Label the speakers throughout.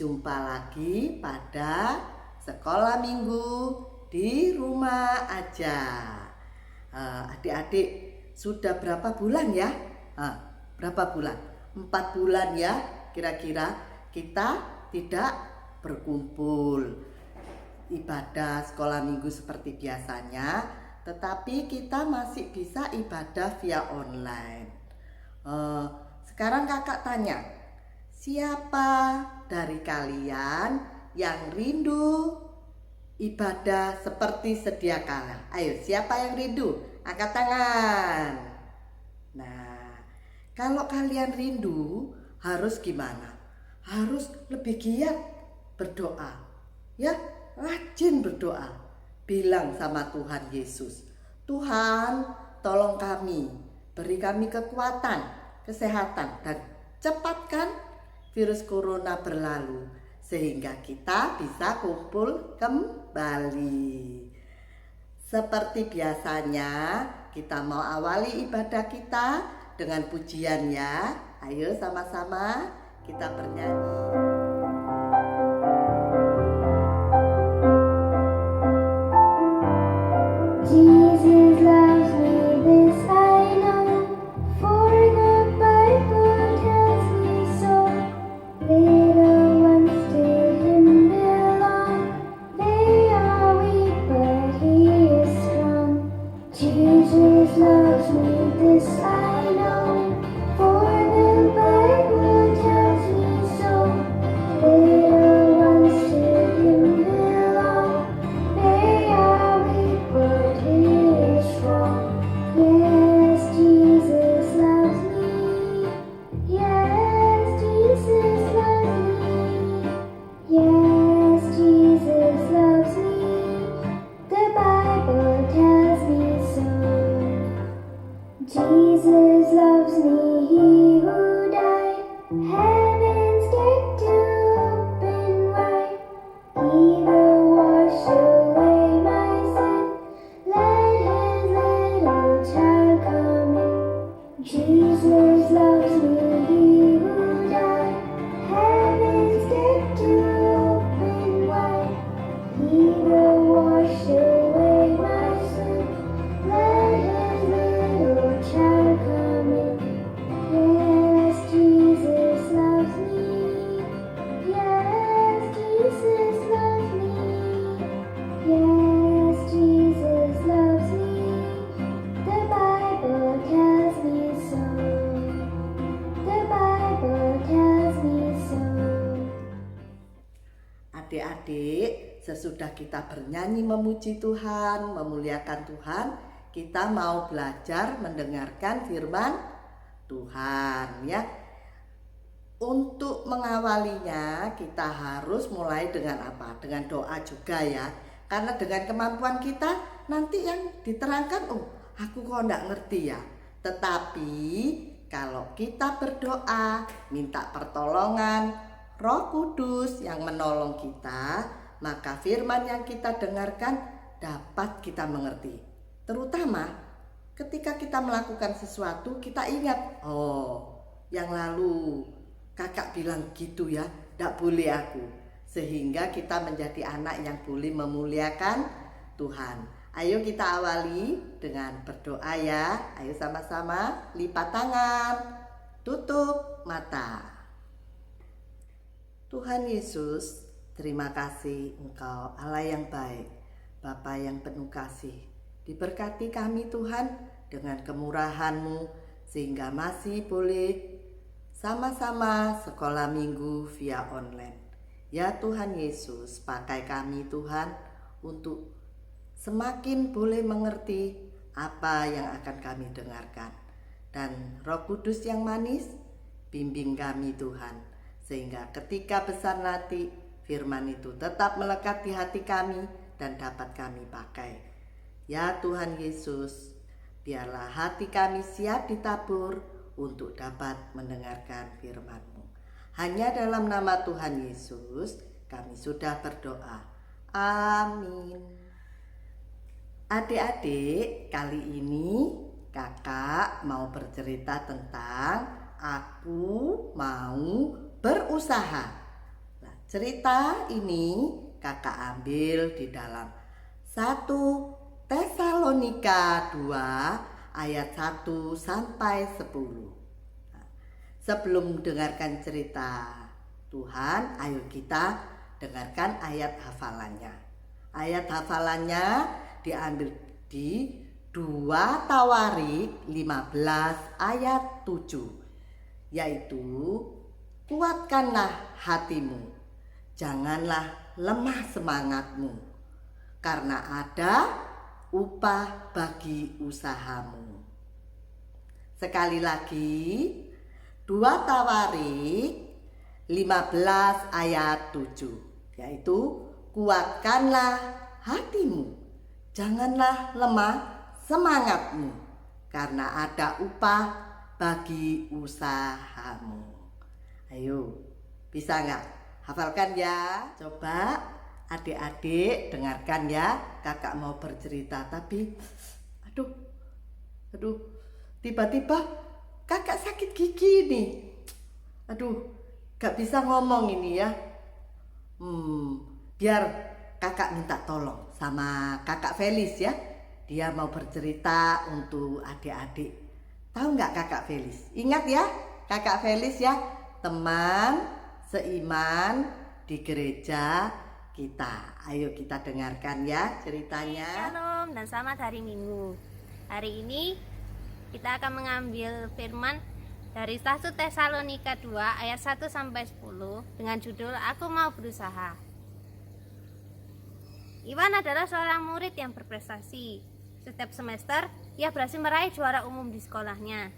Speaker 1: Jumpa lagi pada sekolah minggu di rumah aja. Adik-adik sudah berapa bulan ya? Berapa bulan? 4 bulan ya kira-kira kita tidak berkumpul ibadah sekolah minggu seperti biasanya, tetapi kita masih bisa ibadah via online. Sekarang kakak tanya, siapa dari kalian yang rindu ibadah seperti sedia kala? Ayo, siapa yang rindu? Angkat tangan. Nah, kalau kalian rindu harus gimana? Harus lebih giat berdoa. Ya, rajin berdoa. Bilang sama Tuhan Yesus, Tuhan, tolong kami, beri kami kekuatan, kesehatan, dan cepatkan virus corona berlalu sehingga kita bisa kumpul kembali. Seperti biasanya, kita mau awali ibadah kita dengan pujian ya. Ayo sama-sama kita bernyanyi.
Speaker 2: Jesus loves me, this I know, for the Bible tells me so. Little ones to Him belong, they are weak but He is strong. Jesus loves me, this I know, for the Bible tells me so. Little ones to Him belong, they are weak but He is strong. Yes, Jesus loves me. Yes, Jesus loves me. Yes, Jesus loves me. The Bible tells me so. Jesus loves me, He who died, heaven's gate to open wide. He will wash away my sin. Let His little child come in. Jesus loves me, He who died, heaven's gate to open wide. He will wash away my sin. Let His little child come in. Yes, Jesus loves me. Yes, Jesus loves me. Yes, Jesus loves me. The Bible tells me so. The Bible tells me so.
Speaker 1: Adik-adik, sesudah kita bernyanyi memuji Tuhan, memuliakan Tuhan, kita mau belajar mendengarkan firman Tuhan ya. Untuk mengawalinya kita harus mulai dengan apa? Dengan doa juga ya. Karena dengan kemampuan kita nanti yang diterangkan, aku kok enggak ngerti ya. Tetapi kalau kita berdoa, minta pertolongan Roh Kudus yang menolong kita, maka firman yang kita dengarkan dapat kita mengerti. Terutama ketika kita melakukan sesuatu, kita ingat, yang lalu kakak bilang gitu ya, tidak boleh aku. Sehingga kita menjadi anak yang boleh memuliakan Tuhan. Ayo kita awali dengan berdoa ya. Ayo sama-sama lipat tangan, tutup mata. Tuhan Yesus, terima kasih Engkau Allah yang baik, Bapa yang penuh kasih. Diberkati kami Tuhan dengan kemurahan-Mu sehingga masih boleh sama-sama sekolah minggu via online. Ya Tuhan Yesus, pakai kami Tuhan untuk semakin boleh mengerti apa yang akan kami dengarkan. Dan Roh Kudus yang manis, bimbing kami Tuhan, sehingga ketika besar nanti firman itu tetap melekat di hati kami dan dapat kami pakai. Ya Tuhan Yesus, biarlah hati kami siap ditabur untuk dapat mendengarkan firman-Mu. Hanya dalam nama Tuhan Yesus kami sudah berdoa. Amin. Adik-adik, kali ini kakak mau bercerita tentang aku mau berusaha. Nah, Cerita ini kakak ambil di dalam 1 Tesalonika 2 ayat 1 sampai 10. Nah, sebelum mendengarkan cerita Tuhan, ayo kita dengarkan ayat hafalannya. Ayat hafalannya diambil di 2 Tawarik 15 ayat 7, yaitu kuatkanlah hatimu, janganlah lemah semangatmu, karena ada upah bagi usahamu. Sekali lagi, 2 Tawarik 15 ayat 7, yaitu kuatkanlah hatimu, janganlah lemah semangatmu, karena ada upah bagi usahamu. Ayo, bisa nggak? Hafalkan ya. Coba adik-adik dengarkan ya. Kakak mau bercerita, tapi aduh, tiba-tiba kakak sakit gigi nih. Aduh, gak bisa ngomong ini ya. Biar kakak minta tolong sama kakak Felis ya. Dia mau bercerita untuk adik-adik. Tahu nggak kakak Felis? Ingat ya, kakak Felis ya, teman seiman di gereja kita. Ayo kita dengarkan ya ceritanya.
Speaker 3: Shalom dan selamat hari Minggu. Hari ini kita akan mengambil firman dari 1 Tesalonika 2 ayat 1 sampai 10 dengan judul Aku Mau Berusaha. Iwan adalah seorang murid yang berprestasi. Setiap semester, ia berhasil meraih juara umum di sekolahnya.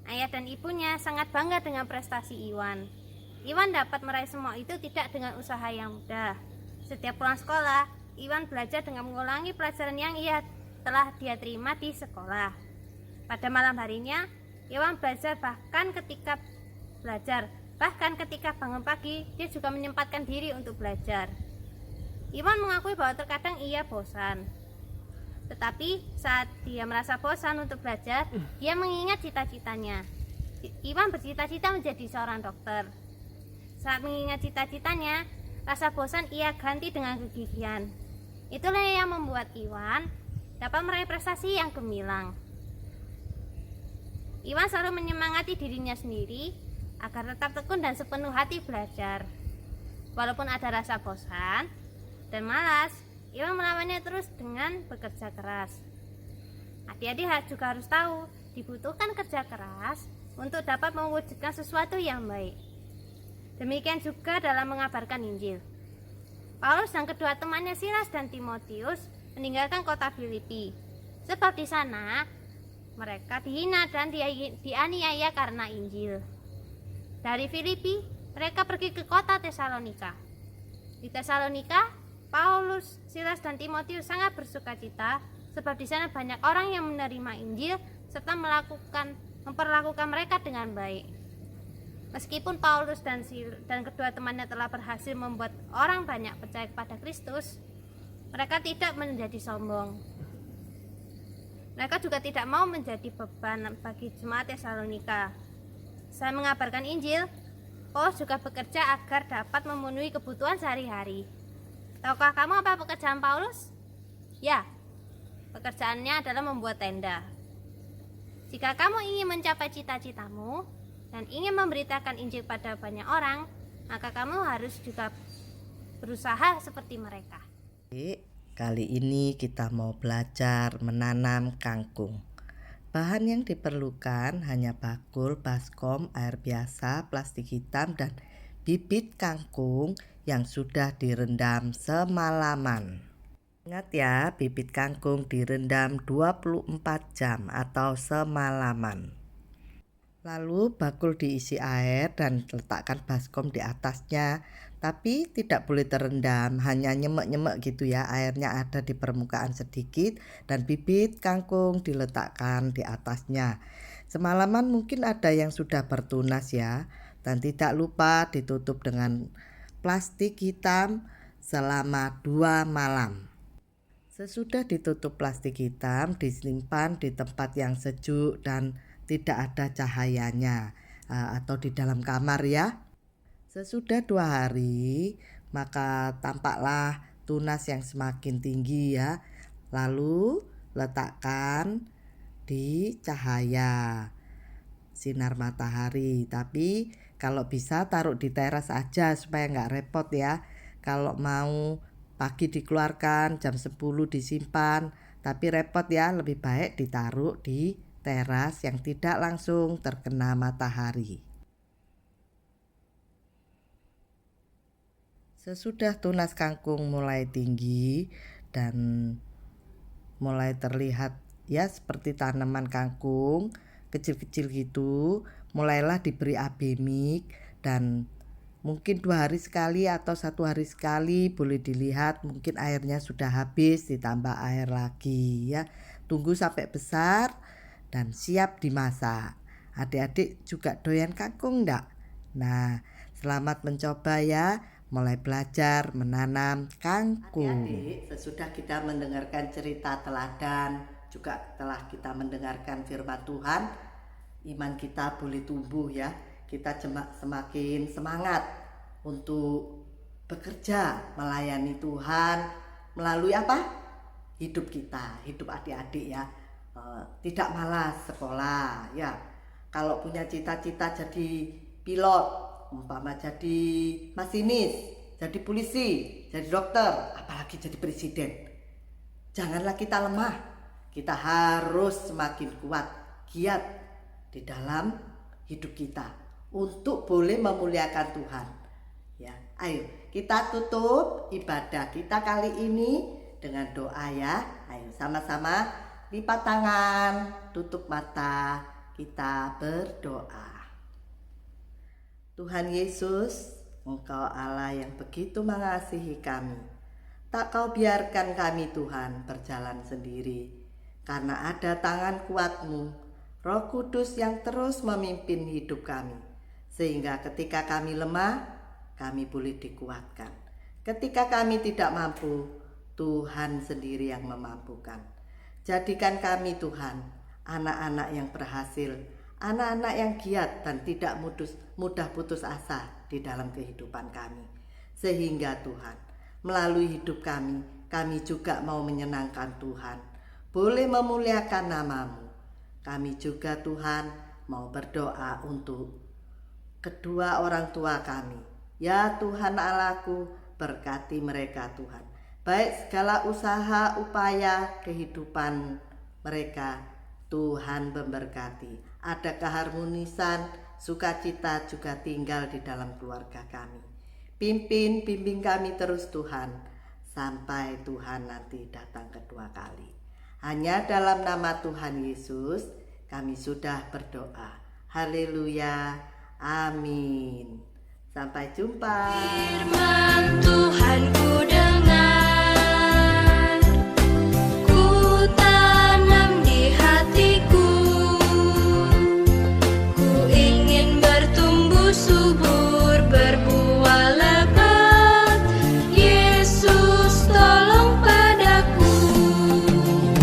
Speaker 3: Ayah dan ibunya sangat bangga dengan prestasi Iwan. Iwan dapat meraih semua itu tidak dengan usaha yang mudah. Setiap pulang sekolah, Iwan belajar dengan mengulangi pelajaran yang telah dia terima di sekolah. Pada malam harinya, Iwan belajar bahkan ketika bangun pagi, dia juga menyempatkan diri untuk belajar. Iwan mengakui bahwa terkadang ia bosan. Tetapi saat dia merasa bosan untuk belajar, dia mengingat cita-citanya. Iwan bercita-cita menjadi seorang dokter. Saat mengingat cita-citanya, rasa bosan ia ganti dengan kegigihan. Itulah yang membuat Iwan dapat meraih prestasi yang gemilang. Iwan selalu menyemangati dirinya sendiri agar tetap tekun dan sepenuh hati belajar. Walaupun ada rasa bosan dan malas, Iwan melawannya terus dengan bekerja keras. Adik-adik juga harus tahu, dibutuhkan kerja keras untuk dapat mewujudkan sesuatu yang baik. Demikian juga dalam mengabarkan Injil. Paulus dan kedua temannya Silas dan Timotius meninggalkan kota Filipi, sebab di sana mereka dihina dan dianiaya karena Injil. Dari Filipi, mereka pergi ke kota Tesalonika. Di Tesalonika, Paulus, Silas, dan Timotius sangat bersukacita sebab di sana banyak orang yang menerima Injil serta memperlakukan mereka dengan baik. Meskipun Paulus dan kedua temannya telah berhasil membuat orang banyak percaya kepada Kristus, mereka tidak menjadi sombong. Mereka juga tidak mau menjadi beban bagi jemaat Tesalonika. Selain mengabarkan Injil, Paulus juga bekerja agar dapat memenuhi kebutuhan sehari-hari. Tahukah kamu apa pekerjaan Paulus? Ya, pekerjaannya adalah membuat tenda. Jika kamu ingin mencapai cita-citamu dan ingin memberitakan Injil pada banyak orang, maka kamu harus juga berusaha seperti mereka.
Speaker 1: Kali ini kita mau belajar menanam kangkung. Bahan yang diperlukan hanya bakul, baskom, air biasa, plastik hitam, dan bibit kangkung yang sudah direndam semalaman. Ingat ya, bibit kangkung direndam 24 jam atau semalaman. Lalu bakul diisi air dan letakkan baskom di atasnya. Tapi tidak boleh terendam, hanya nyemek-nyemek gitu ya, airnya ada di permukaan sedikit dan bibit kangkung diletakkan di atasnya. Semalaman mungkin ada yang sudah bertunas ya, dan tidak lupa ditutup dengan plastik hitam selama 2 malam. Sesudah ditutup plastik hitam, disimpan di tempat yang sejuk dan tidak ada cahayanya atau di dalam kamar ya. Sesudah 2 hari, maka tampaklah tunas yang semakin tinggi ya. Lalu letakkan di cahaya sinar matahari, tapi kalau bisa taruh di teras aja supaya nggak repot ya. Kalau mau pagi dikeluarkan, jam 10 disimpan, tapi repot ya, lebih baik ditaruh di teras yang tidak langsung terkena matahari. Sesudah tunas kangkung mulai tinggi dan mulai terlihat ya seperti tanaman kangkung kecil-kecil gitu, mulailah diberi abemik dan mungkin 2 hari sekali atau 1 hari sekali boleh dilihat mungkin airnya sudah habis, ditambah air lagi ya. Tunggu sampai besar dan siap dimasak. Adik-adik juga doyan kangkung enggak? Nah, selamat mencoba ya, mulai belajar menanam kangkung. Adik-adik, sesudah kita mendengarkan cerita teladan, juga telah kita mendengarkan firman Tuhan, iman kita boleh tumbuh ya. Kita semakin semangat untuk bekerja melayani Tuhan melalui apa? Hidup kita, hidup adik-adik ya. Tidak malas sekolah ya. Kalau punya cita-cita jadi pilot, umpama jadi masinis, jadi polisi, jadi dokter, apalagi jadi presiden, janganlah kita lemah. Kita harus semakin kuat, giat di dalam hidup kita untuk boleh memuliakan Tuhan ya. Ayo kita tutup ibadah kita kali ini dengan doa ya. Ayo sama-sama lipat tangan, tutup mata, kita berdoa. Tuhan Yesus, Engkau Allah yang begitu mengasihi kami. Tak Kau biarkan kami Tuhan berjalan sendiri, karena ada tangan kuat-Mu, Roh Kudus yang terus memimpin hidup kami. Sehingga ketika kami lemah, kami boleh dikuatkan. Ketika kami tidak mampu, Tuhan sendiri yang memampukan. Jadikan kami Tuhan, anak-anak yang berhasil, anak-anak yang giat dan tidak mudah putus asa di dalam kehidupan kami. Sehingga Tuhan, melalui hidup kami juga mau menyenangkan Tuhan, boleh memuliakan nama-Mu. Kami juga Tuhan mau berdoa untuk kedua orang tua kami. Ya Tuhan Allahku, berkati mereka Tuhan. Baik segala usaha, upaya, kehidupan mereka, Tuhan memberkati. Ada keharmonisan, sukacita juga tinggal di dalam keluarga kami. Bimbing kami terus Tuhan, sampai Tuhan nanti datang kedua kali. Hanya dalam nama Tuhan Yesus kami sudah berdoa. Haleluya. Amin. Sampai jumpa.
Speaker 4: Firman Tuhan ku